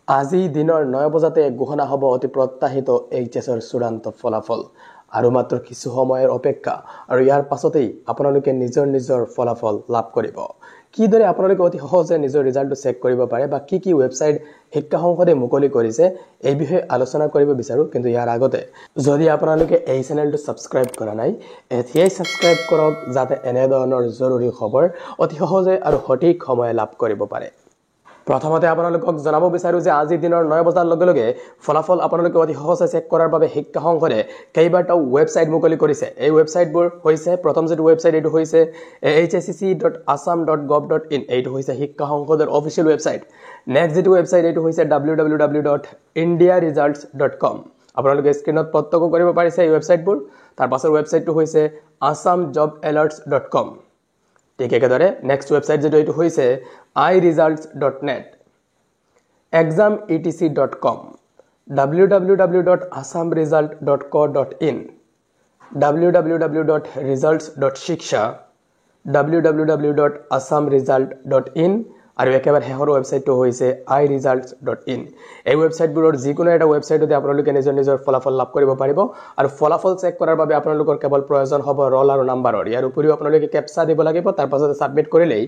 আজি দিনৰ 9 বজাতে ঘোষণা হ'ব অতি প্ৰত্যাশিত এইচএছৰ চূড়ান্ত ফলাফল আৰু মাত্ৰ কিছু সময়ৰ অপেক্ষা আৰু ইয়াৰ পাছতেই আপোনালোকে নিজৰ ফলাফল লাভ কৰিব কিদৰে আপোনালোকে অতি সহজে নিজৰ ৰিজাল্টটো চেক কৰিব পাৰে বা কি ৱেবসাইট শিক্ষা সংসদে মুকলি কৰিছে এই বিষয়ে আলোচনা কৰিব বিচাৰো কিন্তু ইয়াৰ আগতে যদি আপোনালোকে এই চেনেলটো সাবস্ক্ৰাইব কৰা নাই এতিয়াই সাবস্ক্ৰাইব কৰক যাতে এনে ধৰণৰ জৰুৰী খবৰ অতি সহজে আৰু সঠিক সময়ে লাভ কৰিব পাৰে প্ৰথমতে আপোনালোকক জনাব বিচাৰো যে আজি দিনৰ 9 বজাৰ লগে লগে ফলাফল আপোনালোকে অতি সহজে চেক কৰাৰ বাবে শিক্ষা সংসদে কেইবাটাও ৱেবসাইট মুকলি কৰিছে এই ৱেবসাইটবোৰ হৈছে প্ৰথম যে ৱেবসাইট এটো হৈছে hscc.assam.gov.in এইটো হৈছে শিক্ষা সংসদৰ অফিচিয়েল ৱেবসাইট নেক্সট যে ৱেবসাইট এটো হৈছে www.indiaresults.com আপোনালোকে স্ক্ৰিনত প্ৰত্যক্ষ কৰিব পাৰিছে এই ৱেবসাইটবোৰ তাৰ পাছৰ ৱেবসাইটটো হৈছে assamjobalerts.com ঠিক একেদৰে নেক্সট ৱেবসাইট যেটো এটো হৈছে iresults.net exametc.com www.assamresult.co.in www.results.shiksha www.assamresult.in আৰু একেবাৰে হেহৰ ৱেবসাইটটো হৈছে iresults.in এই ৱেবসাইটবোৰৰ যিকোনো এটা ৱেবসাইটতে আপোনালোকে নিজৰ ফলাফল লাভ কৰিব পাৰিব আৰু ফলাফল চেক কৰাৰ বাবে আপোনালোকৰ কেৱল প্ৰয়োজন হ'ব ৰল আৰু নাম্বাৰৰ ইয়াৰ উপৰিও আপোনালোকে ক্যাপচা দিব লাগিব তাৰ পাছত সাবমিট কৰিলেই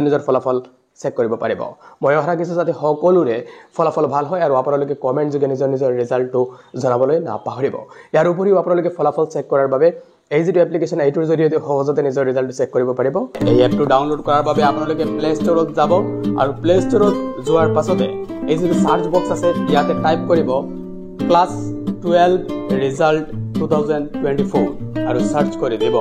নিজৰ ফলাফল চেক কৰিব পাৰিব মই আশা কৰিছো যাতে সকলোৰে ফলাফল ভাল হয় আৰু আপোনালোকে কমেন্ট যোগে নিজৰ ৰিজাল্টটো জনাবলৈ নাপাহৰিব ইয়াৰ উপৰিও আপোনালোকে ফলাফল চেক কৰাৰ বাবে এই যে এপ্লিকেশন এইটোৰ জৰিয়তে সহজতে নিজৰ ৰিজাল্ট চেক কৰিব পাৰিব এই এপটো ডাউনলোড কৰাৰ বাবে আপোনালোকে প্লে ষ্টৰত যাব আৰু প্লে ষ্টৰত যোৱাৰ পাছতে এই যে সাৰ্চ বক্স আছে ইয়াতে টাইপ কৰিব ক্লাছ 12 ৰিজাল্ট 2024 আৰু সাৰ্চ কৰি দিব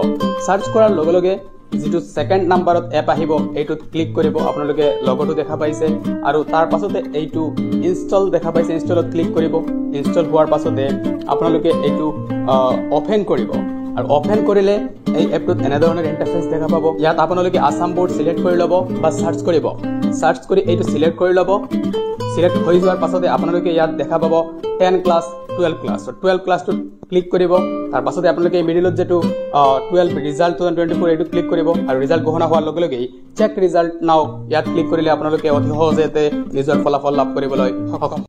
সাৰ্চ কৰাৰ লগে লগে যেটো সেকেন্ড নাম্বাৰত এপ আহিব এইটোত ক্লিক কৰিব আপোনালোকে লগটো দেখা পাইছে আৰু তাৰ পাছতে এইটো ইনষ্টল দেখা পাইছে ইনষ্টলত ক্লিক কৰিব ইনষ্টল হোৱাৰ পাছতে আপোনালোকে এইটো ওপেন কৰিব আৰু ওপেন কৰিলে এই এপটোত এনে ধৰণৰ ইন্টাৰফেস দেখা পাব ইয়াত আপোনালোকে আসাম বোৰ্ড সিলেক্ট কৰি লব বা সাৰ্চ কৰিব সাৰ্চ কৰি এইটো সিলেক্ট কৰি লব সিলেক্ট হৈ যোৱাৰ পাছতে আপোনালোকে ইয়াত দেখা পাব 10 ক্লাছ 12 ক্লাছ 12 ক্লাছটো ক্লিক কৰিব তাৰ পাছতে আপোনালোকে মিডিলত যেটো 12 ৰিজাল্ট 2024 এইটো ক্লিক কৰিব আৰু ৰিজাল্ট ঘোষণা হোৱাৰ লগে লগে চেক ৰিজাল্ট নাও ইয়াত ক্লিক কৰিলে আপোনালোকে অতি সহজতে নিজৰ ফলাফল লাভ কৰিবলৈ সক্ষম